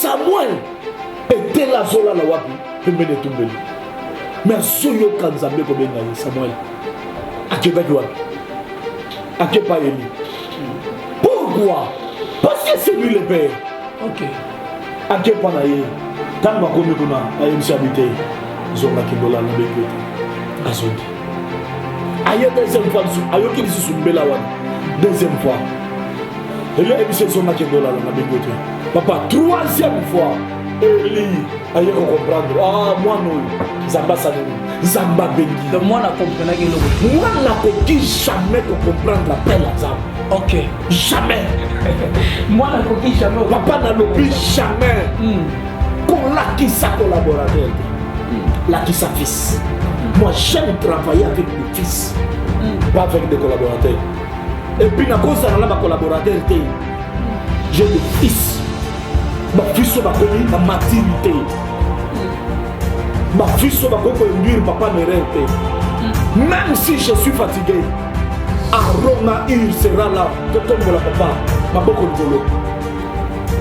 Samuel était là, Zola la wapi, pembe de tumbeli. Mais Zoyo Kanzambe comme Samuel, à Québec wapi, à Kepa Eli. Pourquoi? Parce que c'est lui le père. Ok. À Kepa Naye, quand ma commis qu'on a une habité, Zola Kibola la béquille, à Zondi. Aïe deuxième fois, aïe qui dit sous Bela Wan, deuxième fois. Et là, il s'est zonné Kibola la béquille. Papa, troisième fois. Eli, aïe comprendre. Ah, moi non, Zamba Sanou, Zamba Bengi. Donc moi, je comprends que moi, je ne peux jamais comprendre l'appel à Zamba. Ok. Jamais. Moi, je ne peux jamais. Papa n'a l'oubli jamais. Qu'on l'a qui sa collaborateur, l'a qui sa fils. Moi, j'aime travailler avec des fils, pas avec des collaborateurs. Et puis, à cause de ma collaborateur, j'ai des fils. Ma fils va connu la maturité. Ma fils va conduire papa ne rêve. Même si je suis fatigué, Arona il sera là. Je tombe la papa. Ma boko de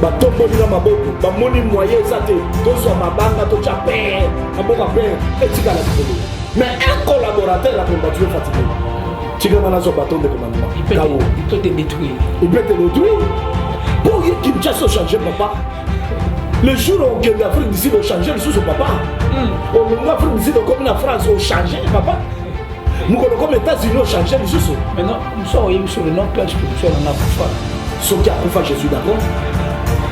ma tombe là ma boko. Ma moni moyen ça te. To soit ma banga to chapé. Ma boko père. Et tu la mais un collaborateur là pour tu es fatigué. Tu vas dans son bâton de commandement. Il peut te détruire. Il peut te détruire. Pour qu'il Kinshasa changer papa. Le jour où on vient d'Afrique d'ici, on change sous son papa. On vient d'Afrique d'ici, comme la France, on change papa. Nous connaissons comme les États-Unis, on change sous son. Maintenant, nous sommes sur le nom père spirituel, on a Koufa. Ce qui a Koufa, je suis d'accord.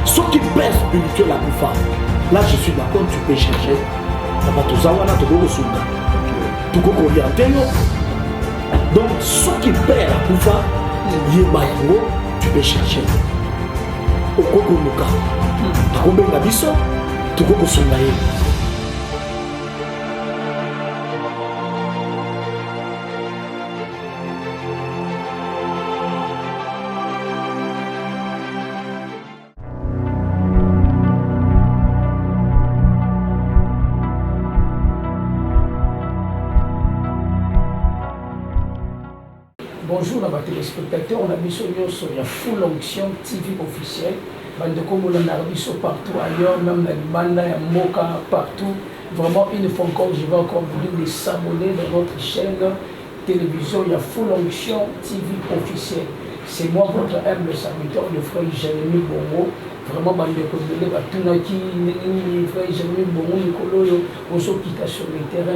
Ce qui père spirituel à Koufa, là je suis d'accord, tu peux chercher. Papa, tout ça, on a tout le monde. Tout le monde est donc, ce qui perd à Koufa, tu peux chercher. Au Kokonuka. Combien d'habitants tu peux se marier. Bonjour à les téléspectateurs, on a mis sur la Full Onction TV officielle. Comme on a vu partout ailleurs, même dans les bandes, Moka, partout. Vraiment, une fois encore, je vais encore vous dire de s'abonner dans notre chaîne télévision. Il y a Full Onction TV officielle. C'est moi, votre humble serviteur, le frère Jérémy Bongo. Vraiment, je vais vous dire que frère Jérémy Bongo, Nicolo, on se quitte sur le terrain.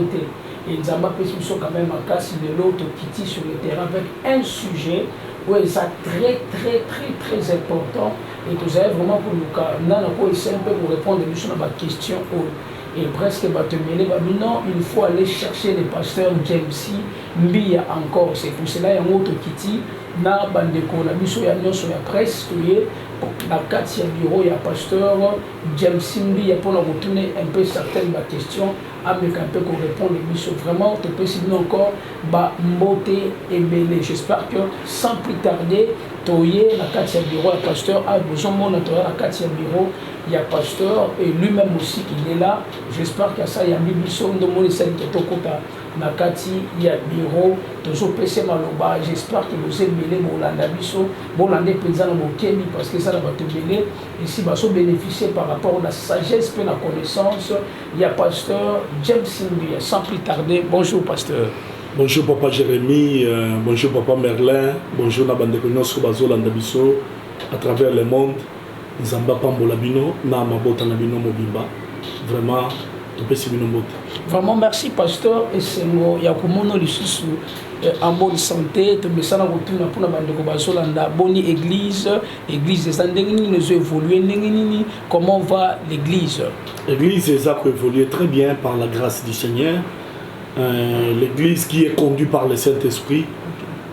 Et ils ont quand même en cas de l'autre qui sur le terrain avec un sujet où ils sont très important. Et vous avez vraiment pour nous, essayer un peu pour répondre à ma question. Et presque non, il faut aller chercher le pasteur James Mbia encore. C'est pour cela qu'il y a un autre qui na bandeko na biso ya nyonso ya presse toye na kati ya bureau ya pasteur James Mbia pour nous retourner un peu certaines questions avec un peu qu'on répond les biso vraiment te possible encore ba mbote et belé. J'espère que sans plus tarder toye na kati ya bureau ya pasteur a besoin mon toye na kati ya bureau il y a pasteur et lui-même aussi il est là. J'espère que ça y a mis biso de mon essaye de tokota na kati ya bureau toujours PC maloba. J'espère que vous aimez bolanda biso bolanda président na mokemi parce que ça va te belé ici va se bénéficier par rapport à la sagesse et la connaissance. Il y a pasteur James Mbia. Sans plus tarder, bonjour pasteur. Bonjour papa Jérémy, bonjour papa Merlin, bonjour na bande konoso bazolanda biso à travers le monde. Nzamba pambola bino na mabota na bino mobimba. Vraiment vraiment merci pasteur et c'est moi yakumono lisusu en bonne santé te mesana retourna pour na bande ko bazolanda boni église des andengini nous évoluer ndengini comment va l'église. L'église a évolué très bien par la grâce du Seigneur. L'église qui est conduite par le Saint-Esprit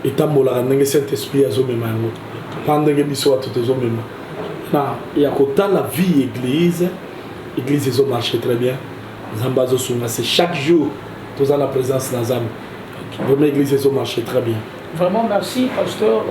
et tambola ndenge Saint-Esprit azomema yango pandenge biso tout ezomema na yakota la vie église ils ont marché très bien. C'est chaque jour tous à la présence d'Azam. Vraiment l'église ils ont marché très bien. Vraiment merci pasteur.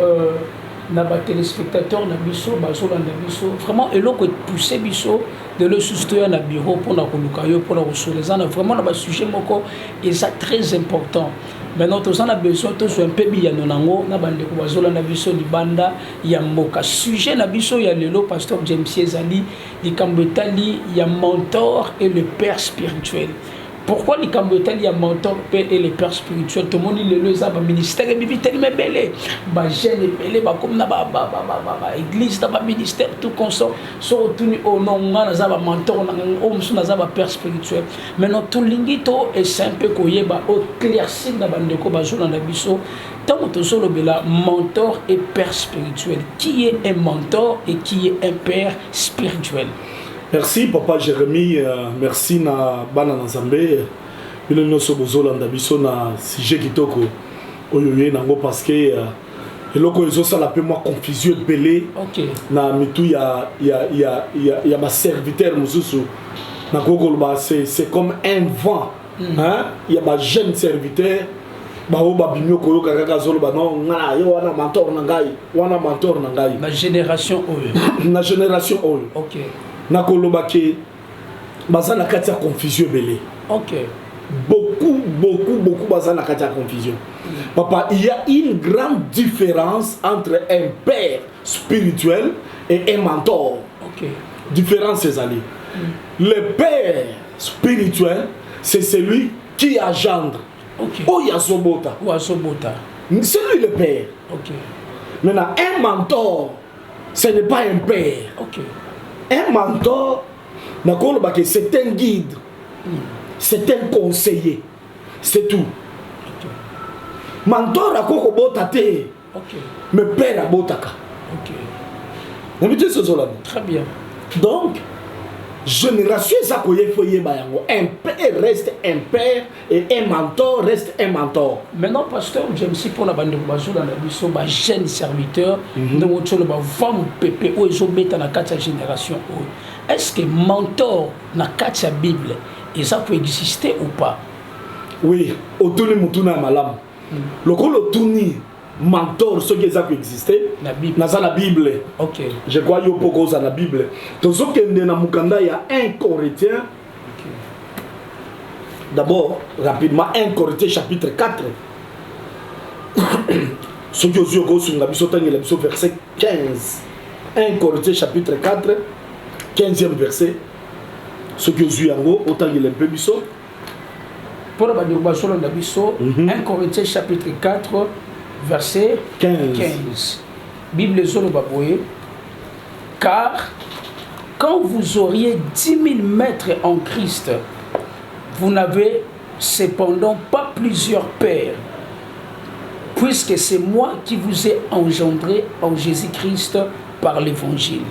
Naba téléspectateurs na biso bazolanda biso vraiment eloko pousser biso de le soutenir na bureau pour na koluka yo pour na ressourcer vraiment na ba sujet moko et ça très important Maintenant, tous on a besoin tous un peu bien nonango na bande ko bazola na biso di banda ya mboka. Sujet na biso ya lelo pasteur James Ezali di kambetali ya mentor et le père spirituel. Pourquoi les Cambodgiens, les mentors et les pères spirituels, tout le monde est le ministère et bibi tellement belé, bah jeune belé, bah comme na bah église, bah ministère tout consort, sont retournés au nom na zaba mentor, na homme na zaba père spirituel. Maintenant tout l'ingito est simple koye bah au clairci na bandeko bah jour na biso. Tant que tout le bela mentor et père spirituel. Qui est un mentor et qui est un père spirituel? Merci papa Jérémy, merci na bana na Zambé. Il nous sommes aux biso na sujet kitoko oyoye nango parce que eloko ezo sala pe moi confusion belé. OK. Na mitu ya ma serviteur mususu. Na kokoloba c'est comme un vent. Hein? Il y a ma jeune serviteur ba oba binyo koyo kaka zolo ba non ngala yo wana mentor na ngai. La génération oyo. Na génération oyo. OK. Nakoloba ke bazana katia confusion belé. OK. Beaucoup bazana katia confusion. Papa, il y a une grande différence entre un père spirituel et un mentor. OK. Différence c'est allé. Le père spirituel, c'est celui qui engendre. OK. Oyasobota. C'est lui le père. OK. Maintenant, un mentor, ce n'est pas un père. OK. Un mentor, c'est un guide, c'est un conseiller, c'est tout. Okay. Mentor a koko botate, mais père a botaka. Très bien. Donc, génération un père reste un père et un mentor reste un mentor. Maintenant, pasteur, j'aime si pour la bande de Bazou dans la biso, bah jeune serviteur, donc on va vendre pépé ou ils ont mis dans la 4 génération. Est-ce que mentor na 4 Bible, et ça peut exister ou pas? Oui, autour de Mutuna Malam. Le tourni mentor, ce qui peut exister, dans la Bible. Ok. Je crois qu'il y a beaucoup dans la Bible. Donc, ce qui est dans Mukanda, il y a 1 Corinthiens. D'abord, rapidement, 1 Corinthiens chapitre 4. Ce qui est dans la verset 15. 1 Corinthiens chapitre 4, 15e verset. Ce qui est autant qu'il est un peu biso. Pour la bande de Bazou dans la biso, 1 Corinthiens chapitre 4. Verset 15. Bible Zolo Baboué. Car quand vous auriez 10 000 maîtres en Christ, vous n'avez cependant pas plusieurs pères, puisque c'est moi qui vous ai engendré en Jésus-Christ par l'évangile.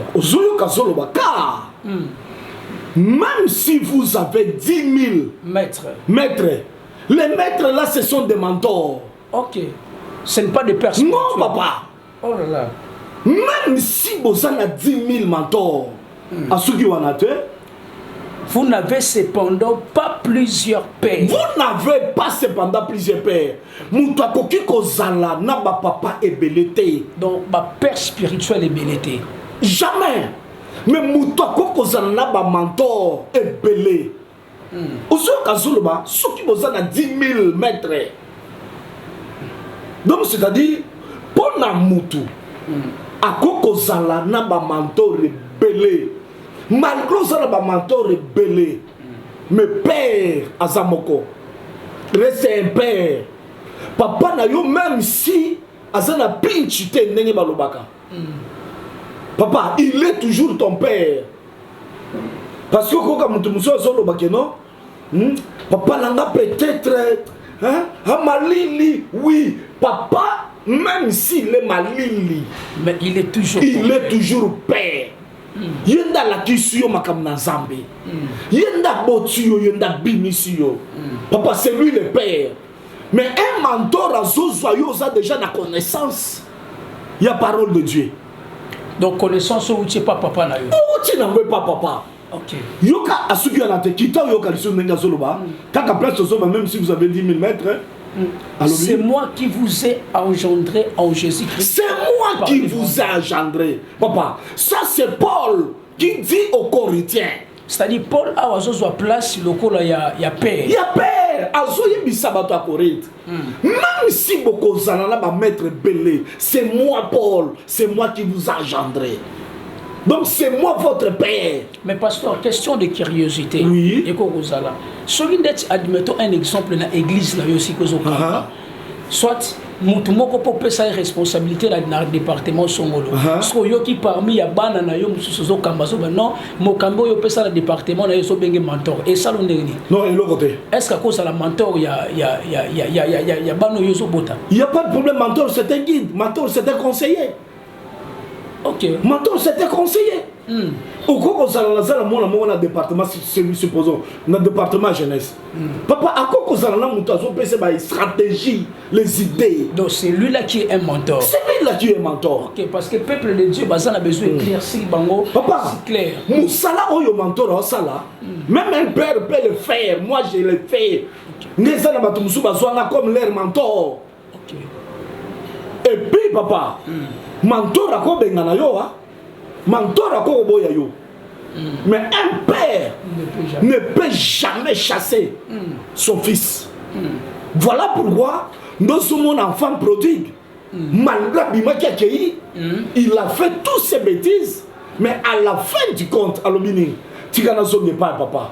Même si vous avez 10 000 maîtres, les maîtres là, ce sont des mentors. Ok. Ce n'est pas des personnes. Non, papa. Oh là là. Même si vous avez 10 000 mentors, à ceux qui ont vous n'avez cependant pas plusieurs pères. Vous n'avez pas cependant plusieurs pères. Moutakoki kozala na ba papa ebelete. Donc, ma père spirituel est belete. Jamais. Mais moutako kozala na ba mentor ebele. Oso kazuluba, ceux qui vous avez 10 000 maîtres. Donc c'est-à-dire pour na mutu akoko zala na ba mentor rebelle malgré zala ba mentor rebelle mais père azamoko reste un père papa na yo même si azana pinchite ndenge balobaka papa il est toujours ton père parce que koka mutu muso azolobaka non papa nanga peut-être hein malili oui papa même s'il est malili mais il est toujours père yenda la kisio makamna zambe yenda botuyo yenda bimisio papa c'est lui le père mais un mentor azozoyo a déjà la connaissance il y a parole de Dieu donc connaissance où tu pas papa na yo où tu n'en veux pas papa. Ok. Yoka asuki anate kita yoka liso nenga zoloba kaka place zoba même si vous avez 10 000 mètres. C'est moi qui vous ai engendré en Jésus-Christ. C'est moi qui vous ai engendré. Papa, ça c'est Paul qui dit aux Corinthiens. C'est-à-dire Paul a oiseau place le col il y a père. Il y a père. père azoyebisa bato ya Corinthe même si bokozala na bamaître belé c'est moi Paul c'est moi qui vous a engendré donc c'est moi votre père. Mais pasteur, question de curiosité. Oui. Et Kozala. Admettons un exemple dans l'église là aussi que soit mutumoko pour sa responsabilité dans le département Songolo. So yo qui parmi ya bana na yo musuzo kambazo non mokambo yo pesa le département na yo so benge mentor et ça l'ondeni. Non et l'autre côté. Est-ce qu'à cause de la mentor ya bano yo so bota? Il y a pas de problème, mentor c'est un guide, mentor c'est un conseiller. OK. Mentor c'est un conseiller. Au cours de département, supposons, dans le département jeunesse. Papa, à quoi qu'on a une stratégie, les idées. Donc c'est lui-là qui est un mentor. C'est lui-là qui est un mentor. Ok, parce que le peuple de Dieu a besoin d'éclaircir Bango. Papa, c'est clair. Moussala, oh, mentor, même un père peut le faire. Moi, je le fais. Comme leur mentor. Ok. Et puis, papa, mentor, à quoi mentor à quoi boya yo. Mais un père ne peut jamais chasser son fils. Voilà pourquoi nous sommes un enfant prodigue. Malgré Bima qui a accueilli, il a fait toutes ces bêtises. Mais à la fin du compte, à l'obini, tu ne songes pas papa.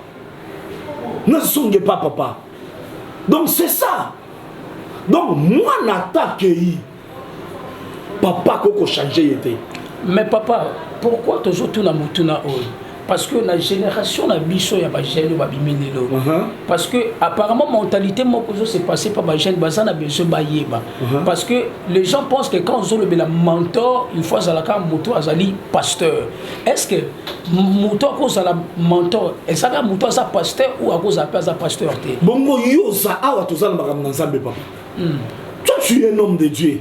Ne songe pas papa. Donc c'est ça. Donc moi n'attaque papa koko changé était. Mais papa, pourquoi toujours tout na mutuna o? Parce que la génération na biso ya ba jeune ba biminelo. Parce que apparemment mentalité moko s'est passé par ba jeune bazana besoin ba yeba. Parce que les gens pensent que quand on le mentor, il faut azalaka moto azali pasteur. Est-ce que moto ko za la mentor, est-ce que moto za pasteur ou à cause za pasteur té? Bongo yo za awa tozala makamna nzambe papa. Toi tu es un homme de Dieu.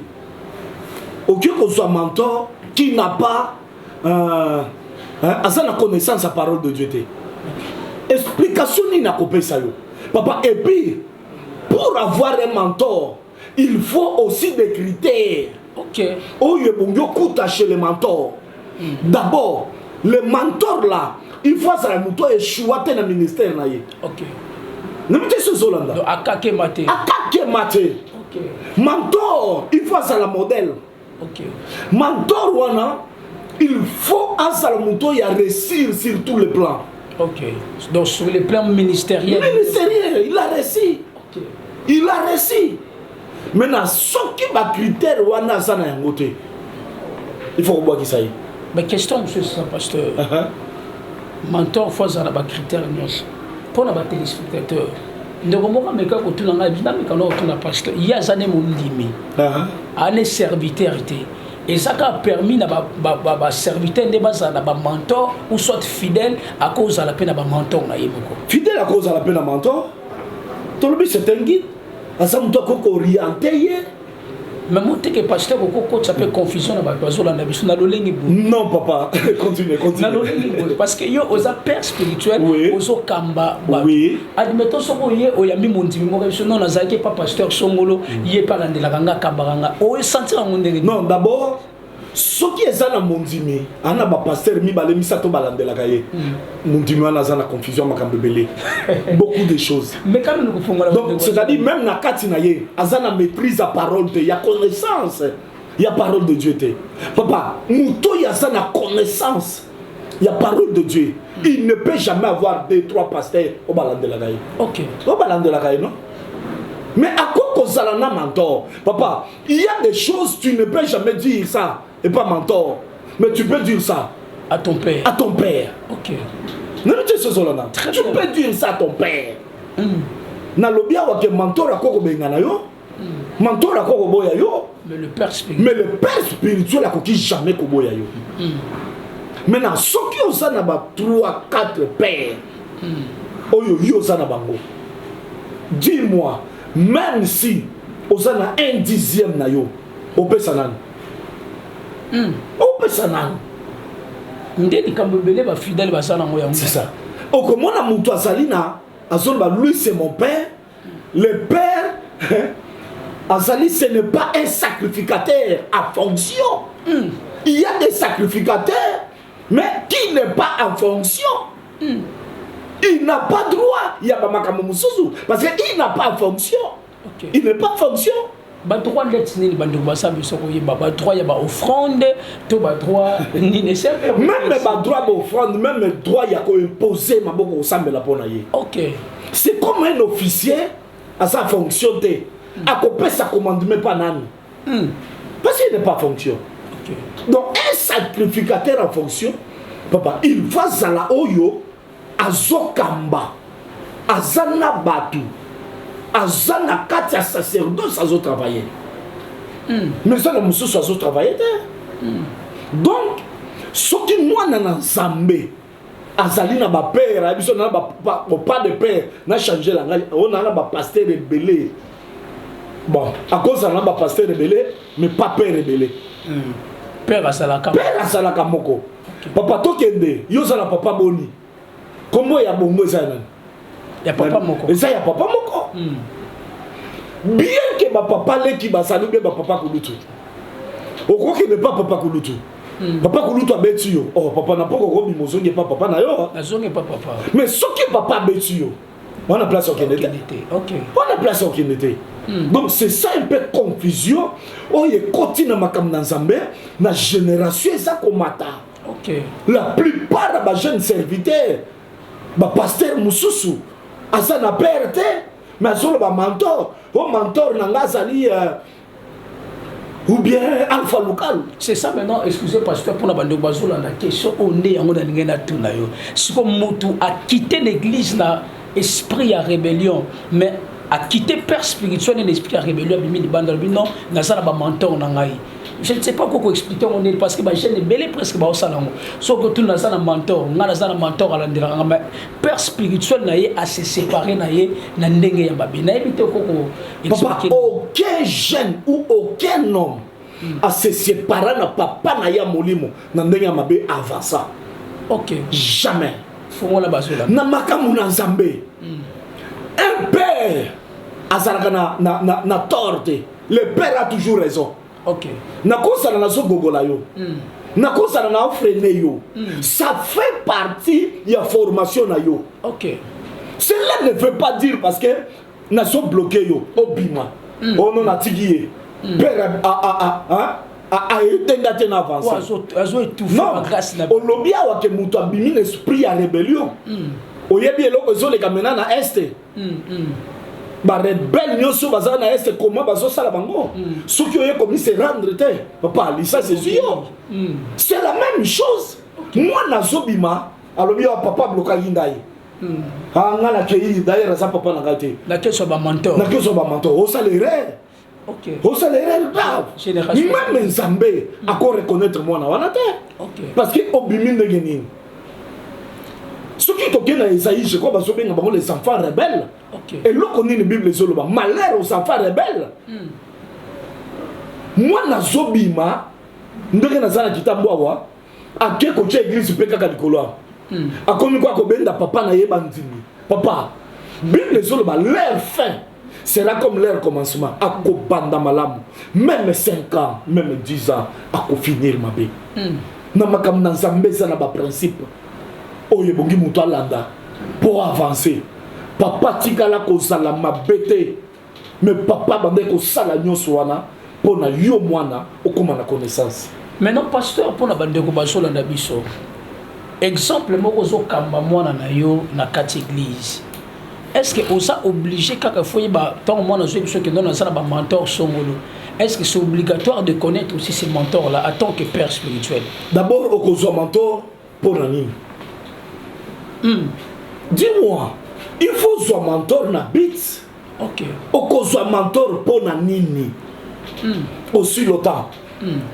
Aucun qu'on soit mentor qui n'a pas la connaissance de la parole de Dieu. Explication ni n'a coupé ça. Papa, et puis, pour avoir un mentor, il faut aussi des critères. Ok. Oh, il y a chez les mentors. D'abord, le mentor là, il faut que le mentor ait choisi dans le ministère. Ok. Ne me dites ce Zolanda. Akake mate. Akake mate. Ok. Mentor, il faut que le modèle. Ok. Mentor wana, il faut à Salamuto y réussir sur tous les plans. Ok. Donc sur les plans ministériels. Ministériel, il a réussi. Ok. Il a réussi. Maintenant, ce qui va critère wana sana yangote. Il faut voir qui ça y. Mais question monsieur ça pasteur. Mentor faut ça ba critère nyos. Pour na ba téléspectateur. Ndoko moka meka ko tuna nga bina meka no tuna pasteur. Ya zane mo ndimi. Ane serviteur été. Et ça a permis à serviteur de base à mentor ou soit fidèle à cause de la peine à mentor. Fidèle à cause de la peine à mentor. Ton but c'est un guide. À ça, on doit orienter. Mais moi, tu es pasteur, ça fait confusion non, papa, continue. Parce que yo osa père spirituel, oso kamba. Oui. Admettons que yo oyami mondimi mo non nazaki pas pasteur songolo, yé pas dans la ganga kabaranga. O sentir en ndenge. Non, d'abord ce qui est dans mondimi, ana ba pasteur mi balemi sato balandela kaye. Mondimi ana za na confusion makambe belé. Beaucoup de choses. Mais quand nous fongala. Donc c'est-à-dire même na kati na ye, azana maîtrise la parole de, ya connaissance. Il y a parole de Dieu. Papa, Mouto y a ça la connaissance. Il y a parole de Dieu. Il ne peut jamais avoir 2-3 pasteurs au balan de la gaille. Ok. Au balan de la gaille, non? Mais à quoi qu'on s'en a mentor? Papa, il y a des choses, tu ne peux jamais dire ça. Et pas mentor. Mais tu peux dire ça. À ton père. À ton père. Ok. Non, mais tu sais ce là. Tu peux dire ça à ton père. Na lobia wa ke mentor à quoi bengana yo? Mentor à quoi boya yo? Mais le père spirituel. Mais le père spirituel a coquille jamais koboya yo. Maintenant, ceux qui ont ça 3-4 pères, oyo yo ça na bango. Dis-moi, même si on a 1/10 na yo, on peut s'en aller. On peut s'en aller. Ndeli kambebele ba fidèle ba sana ngoya. C'est ça. Au comment na muto azalina, azolba lui c'est mon père. Le père Azali, ce n'est pas un sacrificateur à fonction. Il y a des sacrificateurs, mais qui n'est pas en fonction. il n'a pas droit. Il y a pas makambo mususu parce qu'il n'a pas fonction. Okay. Il n'est pas fonction. Ba droit d'être ni ba droit ça biso ko yeba ba droit ya ba offrande to ba droit ni ne sait même ba droit ba offrande même droit ya ko imposer maboko osambela pona ye. OK. C'est comme un officier à sa fonction de à couper sa commandement pas nani. Parce qu'il n'est pas fonction. Okay. Donc un sacrificateur en fonction papa il va à la oyo azokamba azana batu azana kati ya sacerdoce azo travailler. Mais ça le monsieur azo travailler. Donc ce qui moi na nzambe azali na ba père abiso na ba pas de père na changer la ngai on a ba pasteur rebellé. Bon à cause na ba pasteur rebellé mais pas père rebellé. Père asalaka moko. Papa tokende yo za na papa boni. Comment ya bongo ça nan? Ya papa moko. Et ça ya papa moko. Bien que ma papa le qui basali be papa kulutu. Oko que ne pas papa kulutu. Papa kulutu abetu yo. Oh papa na poko ko bimozonge pas papa na yo. Na zonge pas papa. Mais ce que papa abetu yo. On a place au Kennedy. OK. On a place au Kennedy. Donc c'est ça un peu confusion. Oh il continue makam na Nzambe na génération ça komata. OK. La plupart des jeunes serviteurs ba pasteur mususu asa na perte mais sur ba mentor o mentor nanga sali ou bien alpha local. C'est ça maintenant, excusez pasteur pour la bande bazola la question on est en ngena tuna yo. Si comme mutu a quitté l'église na esprit à rébellion mais a quitté père spirituel et l'esprit à rébellion bimi di bande non na ça ba mentor nangai. Je ne sais pas comment expliquer on est parce que ba jeune belé presque ba osalango. So que tout na ça na mentor, na ça na mentor à l'endira mais père spirituel na ye à se séparer na ye na ndenge ya babi. Na ebité koko expliquer aucun jeune ou aucun homme à se séparer na papa na ya molimo na ndenge ya mabe avant ça. OK. Jamais. Faut la basola. Na makamu na Nzambe. Un père azalaka na torte. Le père a toujours raison. OK. Na kosala na so gogola yo. Na kosala na freiner yo. Ça fait partie de la formation na yo. OK. Cela ne veut pas dire parce que na so bloqué yo obima. On non a tigué. Père a été avancé. Non. Au lobby a que mutu abimi l'esprit à rébellion. Oyebi eloko zo le kamena na este. Ba rebelle nyoso baza na est comment bazo sala bango ceux qui ont commis se rendre te papa ça c'est sûr c'est la même chose moi na zobima alobi wa papa bloka yindai nga la kei d'ailleurs ça papa na gate na que so ba mentor au salaire OK au salaire grave même Nzambe encore reconnaître moi na wana te parce que obimi ndengeni ceux qui toquent dans Isaïe, je crois que les enfants rebelles. Et là, on est la Bible, malheur aux enfants rebelles. Moi, na zobima, ndenge na zana kitamboa, a quelque chose église peka kadikola. A comme quoi ko benda papa na yeba ndimi. Papa, Bible zoloba leur fin sera comme leur commencement. A ko banda malamu, même 5 ans, même 10 ans, a ko finir ma bé. Na makam na Nzambe za na ba principe. Oye bongi mutu alanda pour avancer papa tikala ko sala mabete mais papa bande ko sala nyonso wana pour na yo mwana okoma na connaissance. Maintenant pasteur pour na bande ko basola na biso exemple moko zo kamba mwana na yo na kati église est-ce que osa obligé kaka foye ba tant mwana zo biso que non na ba mentor songolo est-ce que c'est obligatoire de connaître aussi ces mentors là en tant que père spirituel? D'abord au ko mentor pour nani. Dis-moi, il faut un mentor na bit. OK. Oko un mentor pour na nini. Aussi longtemps.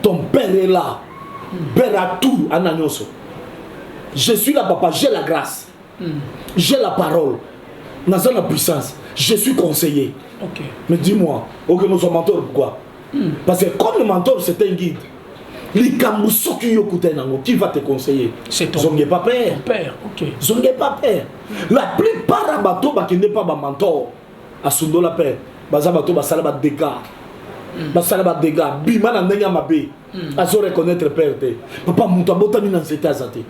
Ton père est là. Père a tout ananyoso. Je suis là papa, j'ai la grâce. J'ai la parole. Dans la puissance, je suis conseiller. OK. Mais dis-moi, OK nous sommes mentor pourquoi? Parce que comme le mentor c'est un guide. Qui va te conseiller? C'est ton père. Père, OK. Zonge pas père. La plupart des bateaux qui n'est pas ma mentor. À Sundo la père. Baza bateau basala ba dégâts. Basala ba dégâts. Bima na ndenga mabe. Azo reconnaître père te. Papa muto botami na nzete azate.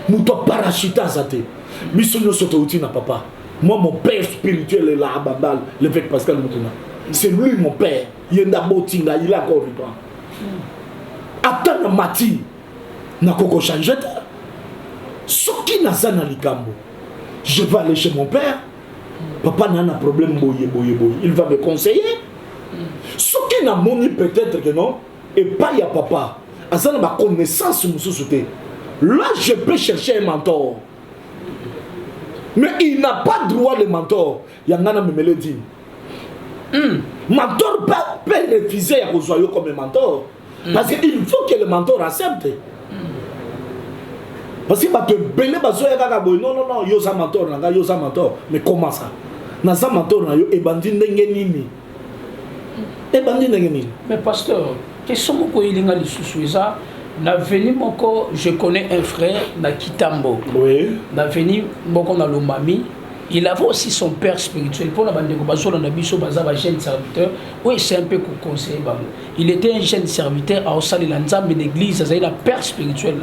Mouto parachute azate. Bisonyo sotouti na papa. Moi, mon père spirituel est là à Bandal, l'évêque Pascal Moutouna. C'est lui mon père. Yenda Botinga, il a encore vivant. Attends, Mati, n'a pas changé. Ce qui n'a pas likambo. Je vais aller chez mon père. Papa n'a pas de problème, il va me conseiller. Ce qui n'a pas peut-être que non, et pas y a papa. Ça n'a pas connaissance, là, je peux chercher un mentor. Mais il n'a pas droit de mentor. Il y en a qui me le dit. Mentor peut refuser à rejoindre comme un mentor. Parce qu'il faut que le mentor accepte. Parce qu'il va te belé, non, yo sa mentor, yo sa mentor. Mais comment ça? Na sa mentor, yo ebandi ndengenini. Ebandi ndengenini. Mais pasteur, qu'est-ce que il y a ça? L'avenir, je connais un frère na Kitambo. Oui. L'avenir, na Lomami. Il avait aussi son père spirituel. Pour la bande de jeune serviteur. Oui, c'est un peu conseiller. Il était un jeune serviteur à Osali Lanzam, l'église, il a un père spirituel.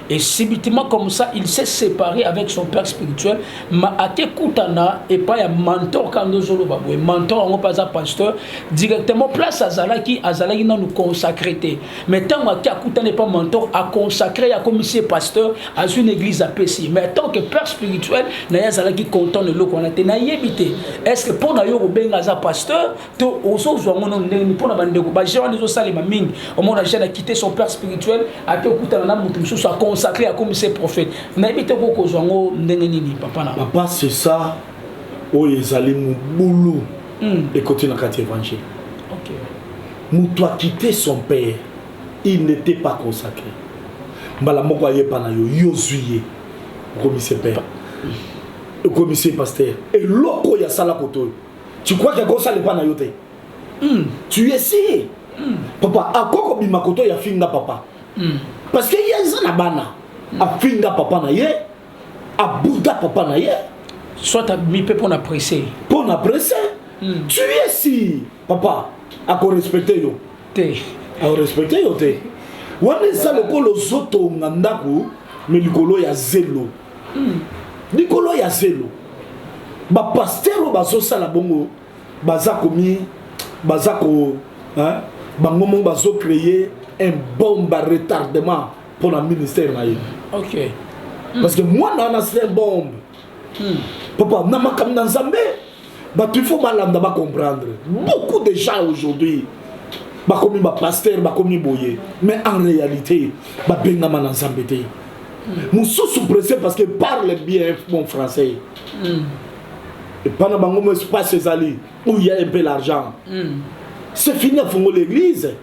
Et subitement comme ça, il s'est séparé avec son père spirituel. Ma ate koutana et pas un mentor quand nous allons babou. Mentor, on pas un pasteur directement place à Zalaki nous consacrer. Mais tant que koutana n'est pas mentor à consacrer à commissaire pasteur à une église à Pessi. Mais tant que père spirituel, n'a Zalaki content de l'eau qu'on a été naïvité. Est-ce que pour naïo ben à pasteur, to oso zoango non pour la bande de ba j'ai les osali ma ming. Au moment où a quitté son père spirituel, a te koutana na mutu so consacré à comme ces prophètes. Naïvité ko zoango ndengenini papa na. Papa c'est ça. Oh ezali mu boulou. Et côté na quartier évangile. OK. Mutu a quitté son père. Il n'était pas consacré. Mbala moko aye pa na yo yozuye. Commissaire père. Commissaire pasteur. Et loko ya sala koto. Tu crois que ça n'est pas na yote? Tu essaies. Papa, à quoi comme makoto ya finga papa? Parce que y a ça na bana. A finga papa na ye, a bouddha papa na ye. Soit à mi peu pour apprécier. Pour apprécier. Tu essaies, papa, à quoi respecter yo. À respecter yo te. Wane ça le ko lo zoto ngandaku, mais likolo ya zelo. Likolo ya zelo. Ba pasteur bazo sala bongo baza komi bazako hein bangomo bazo créer un bombe à retardement pour le ministère na ye. OK. Parce que moi na c'est un bombe. Papa na makam na Nzambe. Bah il faut malanda ba comprendre. Beaucoup de gens aujourd'hui ba komi ba pasteur ba komi boye mais en réalité ba benga na Nzambe te. Moussou pressé parce que parle bien mon français. Et pendant que je passe ces alliés, où il y a un peu l'argent, c'est fini à fond l'église.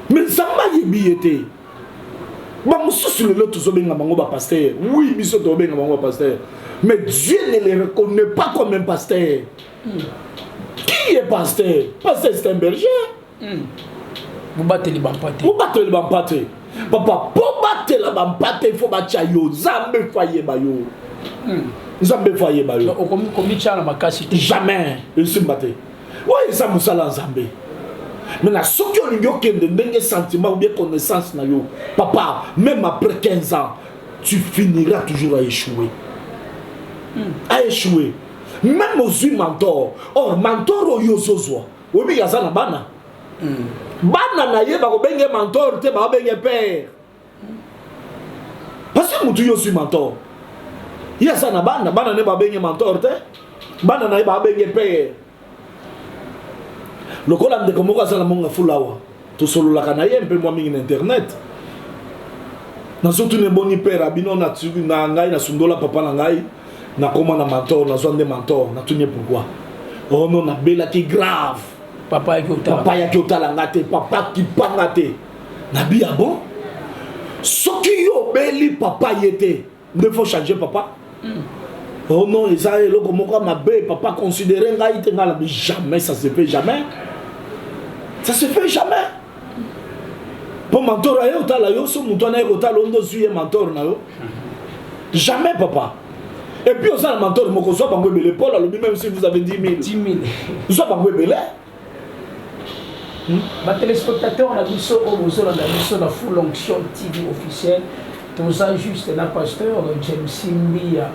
Mais ça m'a dit billetté. Oui, mais Dieu ne les reconnaît pas comme un pasteur. Qui est pasteur? Pasteur, c'est un berger. Vous battez les bampate. Vous battez les bampate. Papa, pour battre la bampate, il faut battre yo. Zambe foyer bayo. Zambe foyer bayo. Jamais. Il se battait. Oui, ça me sala Zambé. Mais la socio de n'engue sentiment ou bien connaissance na yo. Papa, même après 15 ans, tu finiras toujours à échouer. À échouer. Même aux yeux mentor. Or, mentor au yozozo. Oui, yaza na bana. Bana na ye ba ko benge mentor te ba benge père. Parce que mutu yo suis mentor. Yaza na bana ne ba benge mentor te. Bana na ye ba benge père. Le collant de Komoko ça la monga fulawa. To solo la kana ye mpe moi mingi na internet. Na surtout ne boni père abino na tsugi na ngai na sundola papa na ngai na koma na mentor na zonde mentor na tunye pourquoi. Oh non na bela qui grave. Papa ya otala ngate papa qui pangate. Na bi bon. Soki yo beli papa yete. Ne faut changer papa. Oh non, et ça est le Komoko ma bé papa considérer ngai te ngala jamais ça se fait jamais. Ça se fait jamais. Pour mentor ayo otala yo so mutona yo otala ondo suye mentor na yo. Jamais papa. Et puis on a le mentor moko so bango belé Paul même si vous avez 10 000. 10 000. So bango belé. Ma téléspectateur on a vu ça au musée on a vu ça dans Full Onction TV officiel. Tout ça juste un pasteur, James Simbia.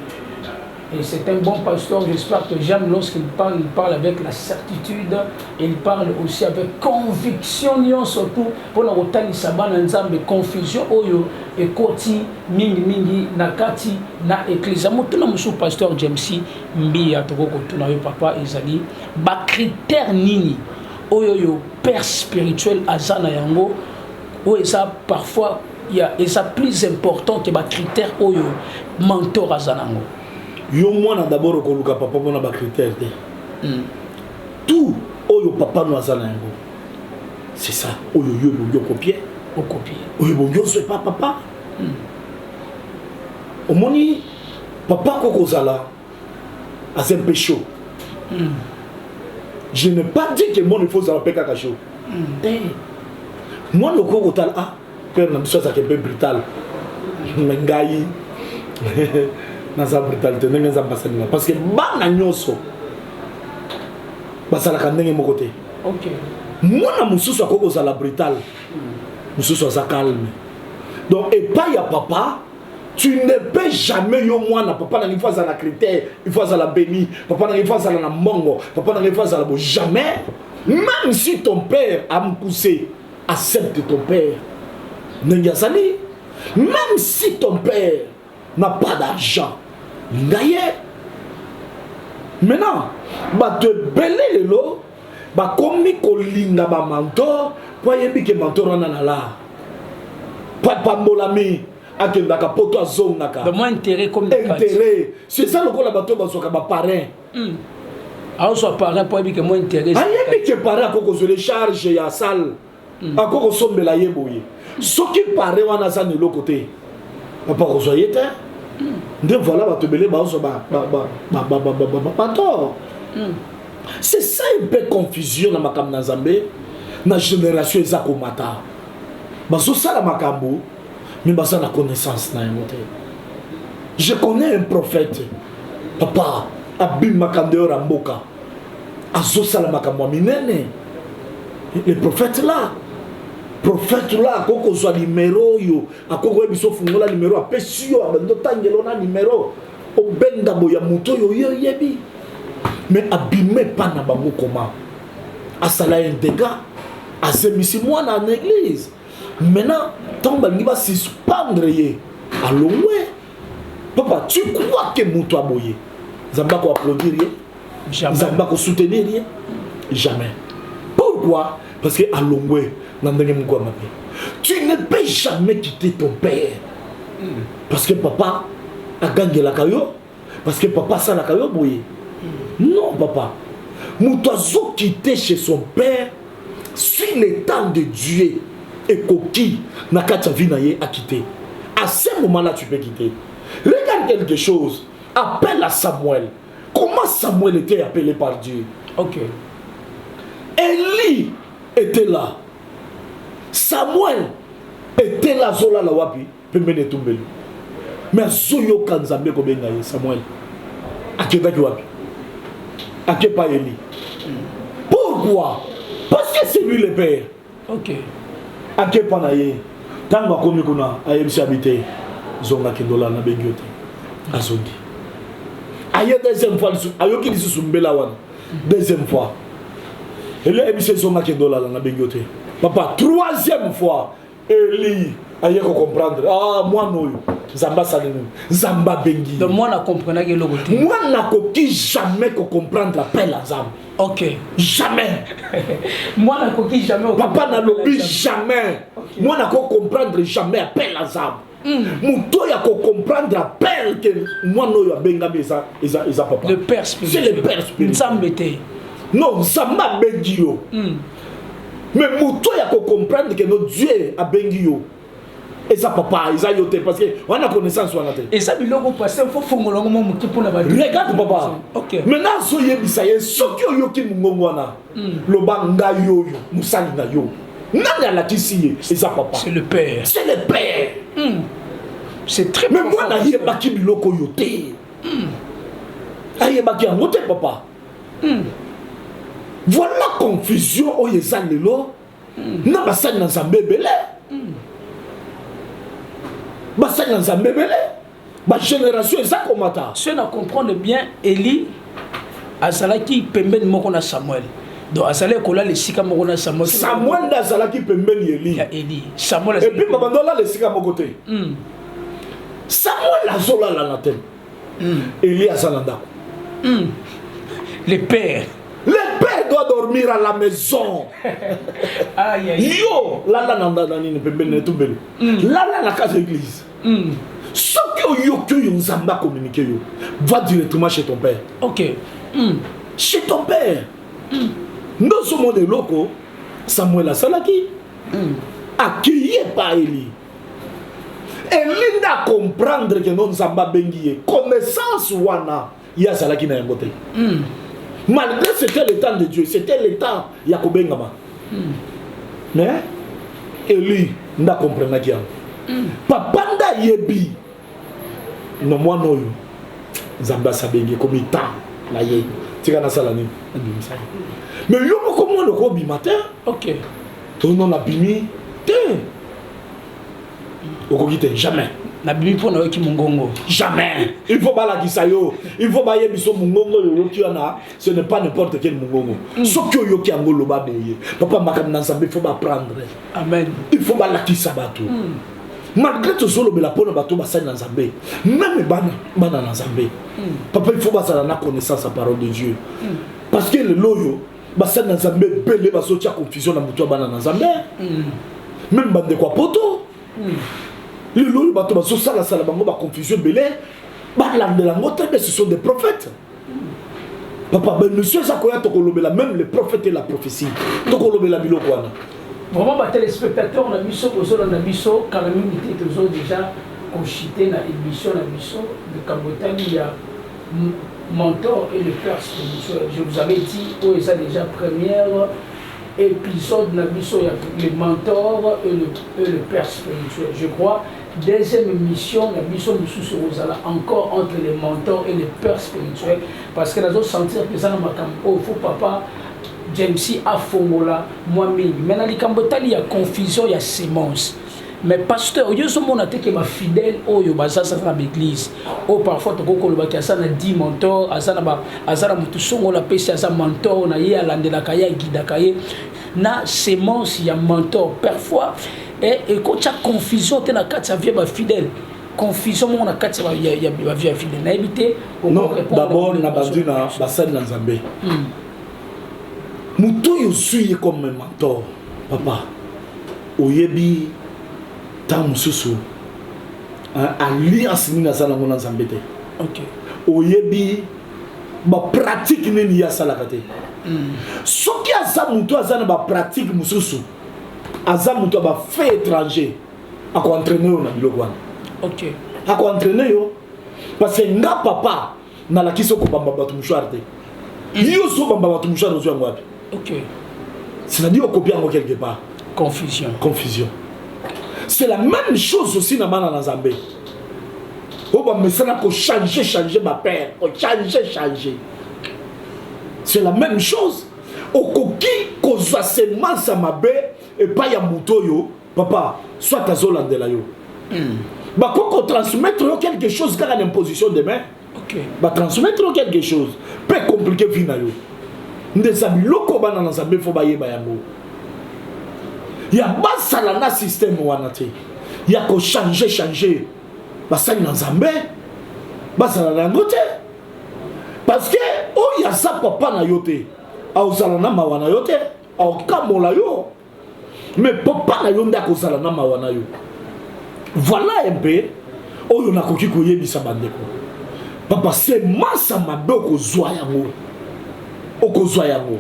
Et c'est un bon pasteur, j'espère que j'aime lorsqu'il parle avec la certitude, il parle aussi avec conviction, surtout pour la rotani sabana nzambe confusion oyo et koti mingi nakati na église. Motuna musu pasteur James Mbia toko tuna yo papa ezali ba critère nini oyo yo père spirituel azana yango ou ça parfois il y a et ça plus important que ba critère oyo mentor azana yango. Yo mwana d'abord okoluka papa pona ba critère te. Tout oyo papa no azana yango. C'est ça. Oyo yo copier, au copier. Oyo yo c'est pas papa. Omoni papa kokozala a un peu chaud. Je n'ai pas dit que mon il faut ça peka ka chaud. Moi le kokotal a père na biso ça que peu brutal. Mengai. Naza brutalité ndenge za basana parce que bana nyonso basala ka ndenge moko te. OK. Mwana mususu akoko za la brutal. Mususu za calme. Donc et pas ya papa, tu ne peux jamais yo mwana papa na fois za la critère, il faut za la béni, papa na fois za la mongo, papa na fois za la jamais. Même si ton père a me poussé, accepte ton père. N'engazali. Même si ton père n'a pas d'argent. D'ailleurs, maintenant, bah te belé le lot, bah comme kolinga ba mentor, pour yebi que mentor en ala. Papa molami, akenda ka poto azongaka. De moins intérêt comme intérêt. C'est ça le ko la bato basoka ba parrain. Alors soit parrain pour yebi que moins intérêt. Yebi que parrain ko zo les charges ya salle. Akoko sombela yeboye. Soki parrain wana za ne l'autre côté. Papa ko zoyete. Voilà, c'est ça un peu confusion dans ma cam Nazambé, na génération Ezako Mata. Baso ça la makambo, mais basa la connaissance na emote. Je connais un prophète, papa, Abim Makandeur Amboka, Azo Salamakamo Minene, le prophète là. Prophète là, koko soit numéro yo, akoko ebiso fungola numéro a pesio abando tangelo na numéro o benda boya muto yo yebi. Mais abimé pas na bango comment. Asala un dégât, asemisi moi dans l'église. Maintenant, tant bangi va suspendre ye. Allons papa, tu crois que muto aboye? Zamba ko applaudir ye? Jamais. Zamba ko soutenir ye? Jamais. Pourquoi? Parce que à Longwe, tu ne peux jamais quitter ton père. Parce que papa a gagné la caillou. Parce que papa ça la caillou bouillé. Non papa. Moutazo quitter chez son père suit le temps de Dieu. Et Koki n'a qu'à ta vie à quitter. À ce moment-là tu peux quitter. Regarde quelque chose. Appelle à Samuel. Comment Samuel était appelé par Dieu? Ok. Élie était là. Samuel était là. Zola la wapi. Pemene tumbeli. Mais Zoyo Kanzambe kobenga Samuel. Akeba ki wapi. Akepa Élie. Pourquoi? Parce que c'est lui le père. Ok. Akepa na ye. Tango akomi kuna ayebisi habité. Zonga kindola na bengiote. Azongi. Aye deuxième fois ayoki lisusu mbela wana. Deuxième fois. Et là, il s'est dit que papa, troisième fois, Eli, aïe, comprendre. Ah, moi, non. Zamba Salinu. Zamba Bengi. Donc, moi, je comprenais que l'autre. Moi, je ne jamais comprendre l'appel à Zamba. Ok. Jamais. Moi, je ne jamais. Papa n'a l'oblige jamais. Okay. Moi, je ne comprendre jamais l'appel à Zamba. Mouto ya ko comprendre l'appel que moi, non, Bengami, ça, papa. Le père spirituel. C'est le père spirituel. Zamba était. Non, ça m'a bengi yo. Mais mouto ya ko comprendre que notre Dieu a bengi yo. Et ça papa, ils a yoté parce que on a connaissance on a té. Et ça biloko passé faut fongolo mo mutu pour la badi. Regarde papa. OK. Maintenant so yebisa ye soki yo ki mungongo wana. Lo banga yo yo, musali na yo. Nani ala kisi et ça papa. C'est le père. C'est le père. C'est très mais moi na yeba ki biloko yoté. Ayeba ki ngote papa. Voilà confusion au yezan lelo. Na basani na Zambé belé. basali na nzambe ebele bagénération eza komata. Si on comprend bien, Élie azalaki pembeni moko na Samuel. Donc azalaki kola lesika moko na Samuel. Samuel nda azalaki pembeni Élie. Ya Élie. Samuel. Et puis babandola lesika moko te. Samuel azolala na te. Élie azala ndako. Le père. Le père doit dormir à la maison. Aïe aïe. Yo, lala nanda nani ne pembeni ne tumbelu. Lala na casa église. Ce que yo nzamba communiquer yo, va directement chez ton père. OK. Chez ton père. Dans ce monde loco, Samuel a salaki. Accueilli par Élie. Élie n'a comprendre que non nzamba bengiye. Connaissance wana ya salaki na yangote. Malgré c'était le temps de Dieu, c'était le temps Yakobengama. Mais Élie n'a compris pas. Papa nda yebi. Non moi non yo. Zamba sabenge comme il temps la ye. Tika na salani. Mais yo comment le robi matin? OK. Ton nom la bimi. Okokite jamais. Na bimi pour na ki mungongo. Jamais. Il faut pas la kisayo. Il faut pas y biso mungongo yo ki ana. Ce n'est pas n'importe quel mungongo. Ce que yo ki angolo ba beye. Papa makam na Zambé, il faut pas prendre. Amen. Il faut pas la kisabatu. Malgré tout solo mais la pona bato ba sa na Zambé. Même bana na Zambé. Papa il faut pas ça na connaissance la parole de Dieu. Parce que le loyo ba sa na Zambé belé ba so tia confusion na muto bana na Zambé. Même bande kwa poto. Les lois bateau baso sala sala bango ba confusion belé ba lande la ngote mais ce sont des prophètes. Papa ben monsieur Zakoya to kolobela même les prophètes et la prophétie. To kolobela biloko wana. Vraiment ba téléspectateurs na biso kozolo na biso quand même unité tozo déjà conchité na émission na biso de Kambotani il y a mentor et le père spirituel. Je vous avais dit où est ça déjà première épisode na biso il y a le mentor et le père spirituel. Je crois deuxième émission la mission mususu ozala encore entre les mentors et les pères spirituels parce que nazo sentir que ça na makambo oh faut papa James a fongola moi mingi maintenant likambo tali ya confusion ya sémence mais pasteur yo so mona te ke ba fidèle oyo bazasa na l'église o parfois to kokolo ba kiasa na 10 mentor azana ba azana mutu songo la pesi asa mentor na ye alandela kaya guida kaye na sémence ya mentor parfois et quand tu as confusion tu na kati ya vie ba fidèle confusion mon na kati ya ba vie fidèle na éviter non d'abord na bandu na basali na Nzambe mutu yo suye comme mentor papa oyebi ta mususu alliance ni na sala ngona Nzambe te. OK oyebi ba pratique ni ya sala kate soki aza mutu aza na ba pratique mususu aza mutu ba fait étranger ako entraîner na biloko wana. OK ako entraîner yo parce que nga papa na la kiso ko bamba batu mouchoir te yo so bamba batu mouchoir zo yango wapi. OK c'est-à-dire copier en quelque part confusion c'est la même chose aussi na bana na Nzambe o ba mesana ko changer ma père ko changer c'est la même chose okoki kozwa semence mabe et pas ya muto yo papa soit azolandela yo ba ko transmettre quelque chose car en imposition de main. OK ba transmettre quelque chose peut compliquer vie na yo ndezabi loko bana na Nzambe fo ba yeba yango ya basala na système wana te ya ko changer basali na Nzambe basala na ngote parce que o ya sa papa na yo te au sala na mawana yo te au kamola yo mais papa na yo ndako sala na mawana yo voilà un peu oyo nakoki koyebisa bandeko papa c'est massa mabe okozwa yango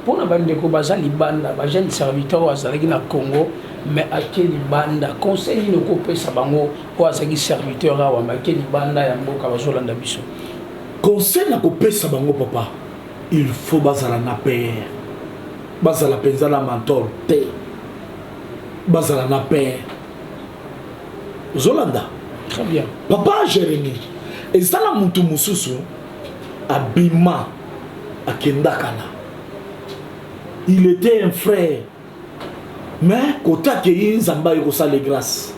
pour na bandeko baza libanda ba jeune serviteur azalaki na Congo mais ake libanda conseil ni ko pesa bango ko azaki serviteur awa ake libanda ya mboka bazolanda biso conseil na ko pesa bango papa il faut bazala na père bazala penza na mentor te bazala na père zolanda très bien papa Jérémie ezala mutu mususu abima akendakana. Il était un frère. Mais quand il y a Nzamba, il y a les grâces.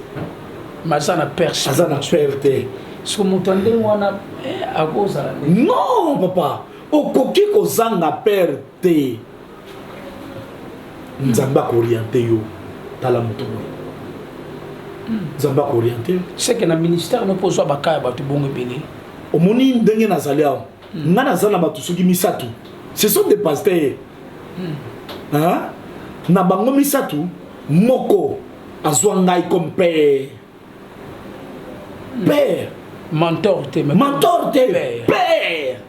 Mazana perche. Azana perte. Ce que mon tendé wana à cause à Non papa. Okoki kozanga perte. Nzamba orienté yo tala moto. Nzamba orienté. C'est que le ministère ne pose pas bakaya batu bongo belé. Omoni ndenge nazali awa. Nga nazana batu soki misatu. Ce sont des pasteurs. Hein? Na bango misatu moko azwa ngai comme père. Père. Mentor te. Mentor te. Père.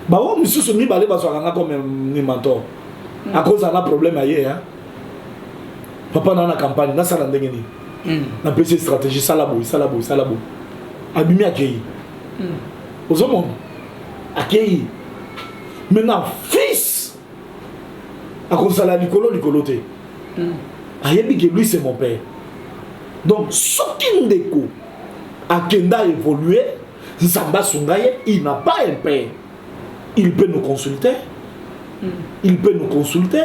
Bah oh, monsieur Soumi balé bazwa comme ni mentor. À cause d'un problème ailleurs, hein. Papa dans la campagne, na sala ndenge ni. Na PC stratégie salabo. Abimi accueilli. Aux hommes accueilli. Maintenant fils. À cause de la Nicolo te. Ayebi que lui c'est mon père. Donc sokin deko akenda évoluer, Zamba Sungaye, il n'a pas un père. Il peut nous consulter. Il peut nous consulter.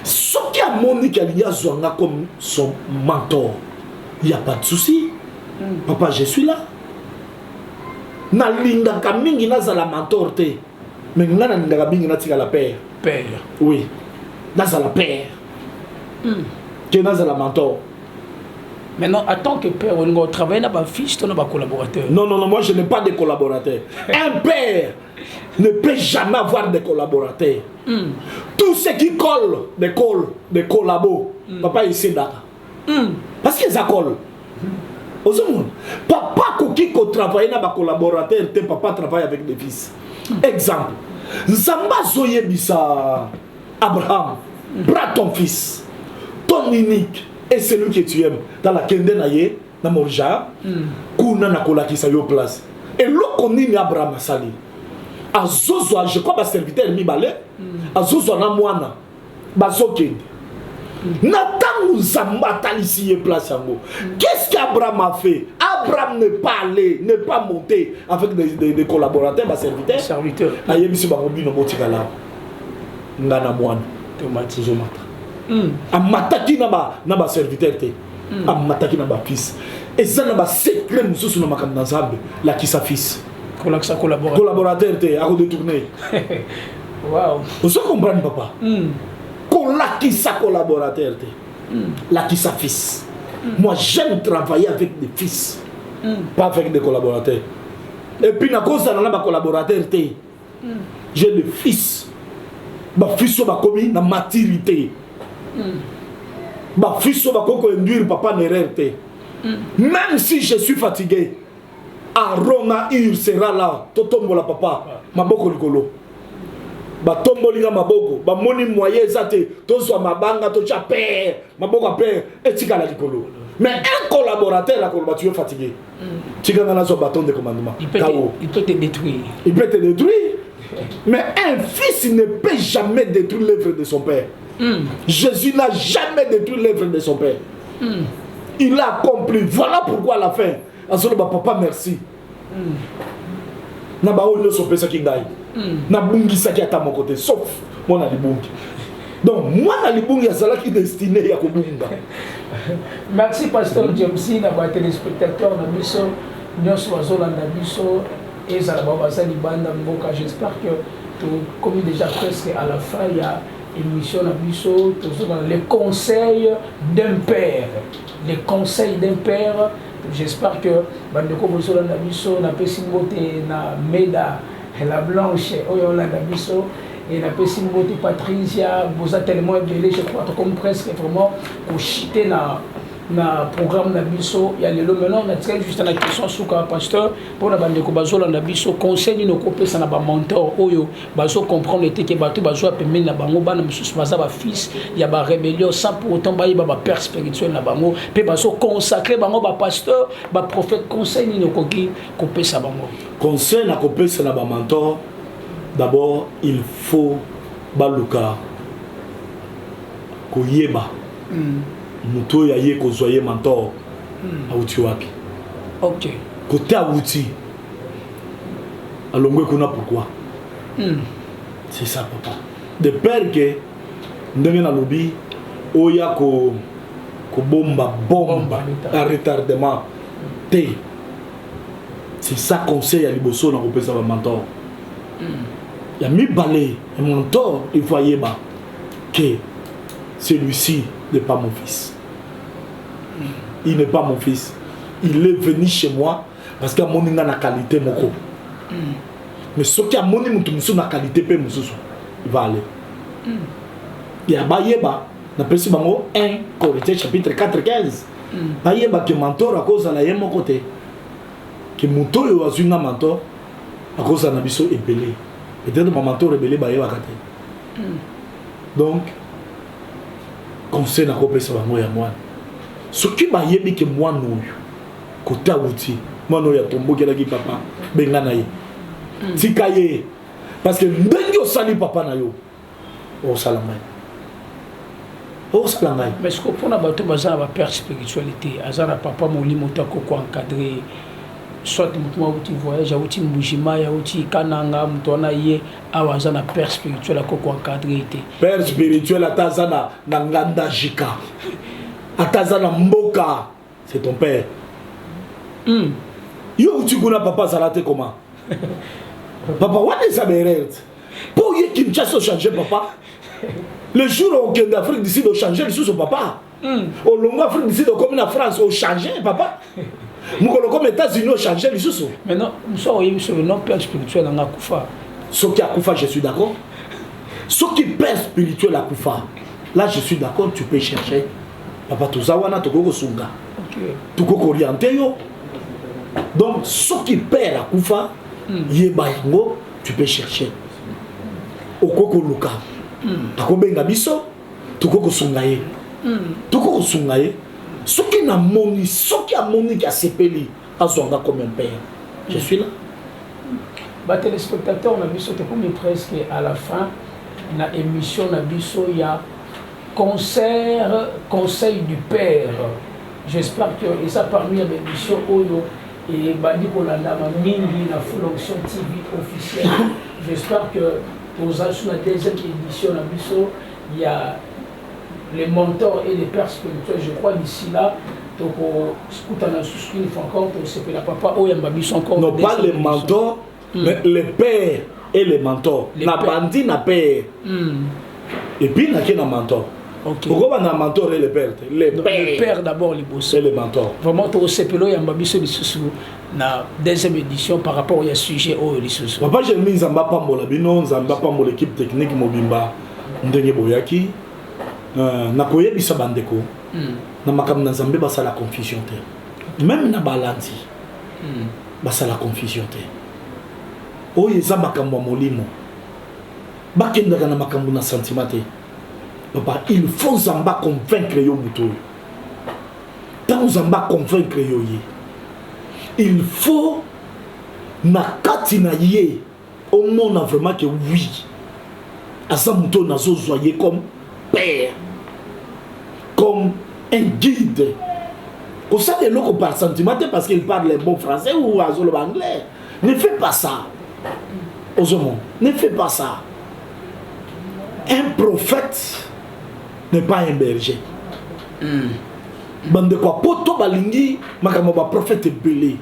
Ce qui a Monique Alia Zouanga comme son mentor, il n'y a pas de souci. Papa, je suis là. Na linda kamingi na zala mentor te. Mais na linda kamingi na tika la père. Père. Oui. Na zala père. Que na zala mentor. Maintenant, en tant que père, on travaille dans ma fiche, on a un collaborateur. Non, moi je n'ai pas de collaborateurs. Un père ne peut jamais avoir de collaborateurs. Tout ce qui colle, des collabos, papa ici d'accord. Parce qu'ils collent. Papa qui travaille dans un collaborateur, papa travaille avec des fils. Exemple, Zamba Zoye Bisa Abraham, bras ton fils, ton unique. Et celui que tu aimes dans la kende naye na morja kuna na kola ki sa yo place et lokoni ni Abraham sali azozo je crois ba serviteur mi balé azozo na mwana bazokende na tangu zamba talisi ye place yango. Qu'est-ce qu'Abraham a fait? Abraham n'est pas allé, n'est pas monté avec des collaborateurs, ba serviteurs ayebisi ba mobino botikala ngana mwana tomati jomata amataki na ba serviteur te amataki na ba fils et ça na ba secret mususu na makambo nzambe la ki sa fils collaborateur te a détourner. Wow, vous comprenez papa? La qui sa collaborateur te la qui sa fils. Moi j'aime travailler avec des fils, pas avec des collaborateurs. Et puis na cause na ba collaborateur te j'ai des fils, ba fils ba komi na maturité. Ma fils va conduire papa n'erreur. Même si je suis fatigué, Arona il sera là. Totombo la papa, maboko likolo. Ba tomboli na maboko, ba moni moyen zate, to so mabanga to cha père, maboko père etika la likolo. Mais un collaborateur là quand tu es fatigué. Tu gagnes là son bâton de commandement. Il peut te détruire. Il peut te détruire. Mais un fils ne peut jamais détruire l'œuvre de son père. Jésus n'a jamais détruit l'œuvre de son père. Il a accompli. Voilà pourquoi à la fin, papa merci. Na ba oyo so pesa ki ngai. Na bungi saki ata mon côté sauf moi na libungi. Donc moi na libungi azala ki destiné ya ko bunga. Merci pasteur James na ba téléspectateurs na biso nyonso bazolanda biso et ça ba basali banda mboka. J'espère que comme déjà presque à la fin il y a émission na biso dans les conseils d'un père. Les conseils d'un père. J'espère que bandeko bosola na biso na pesimbote na Meda la Blanche oyola na biso et na pesimbote Patricia vous a tellement belé je crois comme presque vraiment ko chiter na programme na biso ya lelo maintenant na tika juste na question suka pasteur pour na bandeko bazola na biso conseil ni ko pesa na ba mentor oyo bazo comprendre te ke bato bazo apemeli na bango bana mususu baza ba fils ya ba rébellion sans pour autant ba ba père spirituel na bango pe bazo consacrer bango ba pasteur ba prophète conseil ni ko ki ko pesa bango conseil na ko pesa na ba mentor. D'abord il faut baluka ko yeba muto ya ye ko zoye mentor auti wapi. OK côté auti alongwe kuna pourquoi c'est ça papa de père que ndenge na lobi oya ko bomba à retardement T. C'est ça conseil à liboso na kopesa ba mentor. Il y a mis balai un mentor il voyait ba que celui-ci n'est pas mon fils. Il n'est pas mon fils. Il est venu chez moi parce qu'il a mon na qualité moko. Mais ce qui a mon na qualité pe mususu il va aller. Il y a bayeba na pesi bango 1 Corinthiens chapitre 4:15. Bayeba que mentor à cause la yemo côté. Que moto yo azuna mentor à cause na biso epelé. Peut-être mon mentor rebelé bayeba kate. Donc conseil na kopesa bango ya moi. Ce qui m'a yebi que moi non côté outil moi non ya tombo kelaki papa benga na ye. Tikaye parce que ndenge osali papa na yo. O salamai. Mais ce que pour la bateau bazar la père spiritualité azara papa molimo tako ko encadrer soit mutuwa uti voyage uti mbujima ya uti kananga mutona ye awazana père spirituel ko encadrer té père spirituel atazana na nganda jika atazana mboka c'est ton père. Yo uti kuna papa salate comment papa what is a beret pour ye Kinshasa changer papa. Le jour où on est d'Afrique d'ici de changer le sous papa. Au long Afrique d'ici de comme en France on changer papa. Nous comme États-Unis on changer le sous. Maintenant nous sommes sur le nom père spirituel en Akoufa. Ce qui a Akoufa je suis d'accord. Ce qui père spirituel Akoufa. Là je suis d'accord tu peux chercher. Papa Tozawana Tokoko Sunga. Tokoko orienté yo. Donc ce qui père Akoufa Yebayango tu peux chercher. Okoko Luka. Takobenga biso tukoko sungaye tukoko sungaye soki na moni soki a moni ki a sepeli azonga comme un père. Je suis là. Bah téléspectateurs on a biso te comme presque à la fin na émission na biso ya conseil du père. J'espère que et ça parmi les émissions oyo et bandi ko landa ma mingi na Full Onction TV officiel. J'espère que pour la deuxième édition, il y a les mentors et les pères spirituels. Je crois d'ici là, donc on a souscrit encore, c'est que la papa ou encore. Non, pas les mentors, mais les pères et les mentors. La bandit n'a père. Et puis, il y a un mentor. Pourquoi on a un mentor et les pères? Les pères d'abord, les boss. Et les mentors. Vraiment, tu sais que là, il la deuxième édition par rapport au sujet au lissus. Papa j'ai mis Zamba Pambola bino Zamba Pambola l'équipe technique mobimba ndenge boyaki na koyebisa bandeko na makam na Zambé basa la confusion te même na balandi basa la confusion te oyo eza makambo molimo bakendaka na makambo na sentiment te papa il faut Zamba convaincre yo muto tant Zamba convaincre yo ye il faut na katina ye au monde a vraiment que oui azamuto nazo zoyer comme père comme un guide au sein de l'autre par sentiment parce qu'il parle le bon français ou azolo anglais ne fais pas ça Ozomo ne fais pas ça. Un prophète n'est pas un berger. Bande quoi poto balingi makamo ba prophète belé.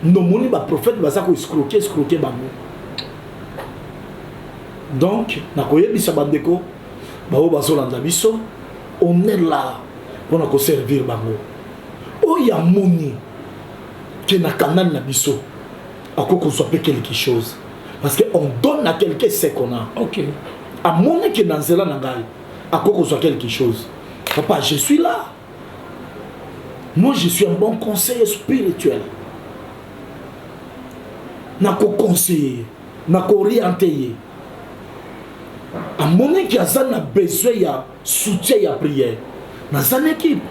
No moni ba prophète ba sako escroquer bango. Donc na koyebisa bandeko ba o bazolanda biso on est là pour nous servir bango. O ya moni que na kanal na biso ako qu'on soit quelque chose parce que on donne à quelqu'un ce qu'on a. OK. À moni que dans cela na ngai ako qu'on soit quelque chose. Papa, je suis là. Moi, je suis un bon conseiller spirituel. Nako conseiller, nako orienter. À mon équipe, a besoin de soutien et de prière. Dans une équipe,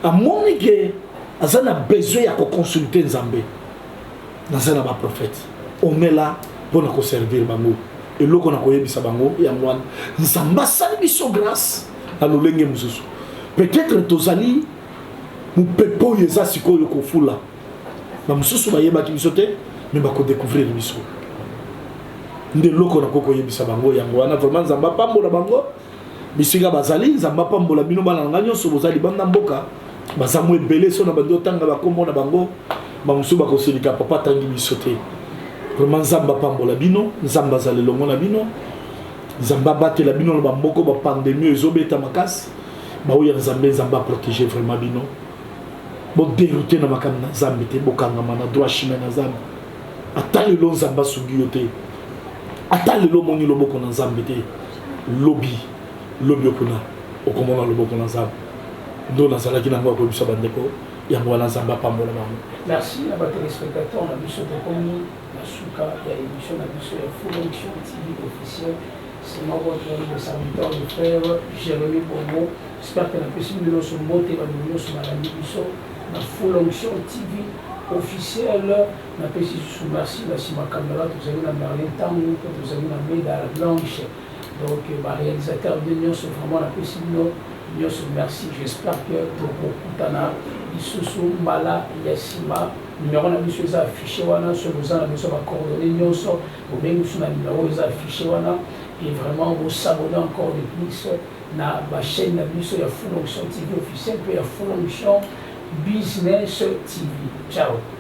à mon équipe, a besoin de consulter Nzambé. Dans un prophète. On est là pour nous servir. Et là, on a connu Bango et moi. Nzamba salue son grâce. Peut-être que Tozali. Nous pépons les asiko le kofula. Mais nous sommes allés bâtir bisoté, mais nous découvrir le biso. Nous loko na koko yebisa bango yango. On a vraiment zamba pas mo na bango. bisika bazali nzamba pambola bino bana nga nyonso bozali banda mboka baza mo ebele so na bando tanga bakombo na bango bamusu bakoselika papa tangi biso te vraiment nzamba pambola bino nzamba azali longo na bino nzamba batela bino na bamboko ba pandémie ezobeta makasi baoya nzamba protéger vraiment bino bo dérouter na makambo na nzambe te bokangama na droit chemin na nzambe ata lelo nzamba sungi yo te ata lelo moni loboko na nzambe te lobi okuna okomona loboko na nzambe ndo nazalaki nango akoyebisa bandeko yango wana nzambe apambola bango. Merci à votre téléspectateur na biso tokomi na suka ya émission na biso ya Full Onction TV officiel. C'est moi votre serviteur de frère Jérémy Bongo. J'espère que la possible de nous monter à nous sur la biso na Full Onction TV officiel. Na possible sous merci la ma caméra tous avez la Merlin Tango tous avez la médaille blanche. Donc réalisateur de nous sont vraiment la possible merci, j'espère que Toko Kutana, Isusu, Mala, Yassima, numéro na biso eza affiché wana, sur vous en avez va coordonner nyonso, ou même sur la numéro eza affiché wana, et vraiment vous s'abonner encore de plus na ma chaîne na biso ya Full Onction TV officiel, puis ya Full Onction Business TV. Ciao.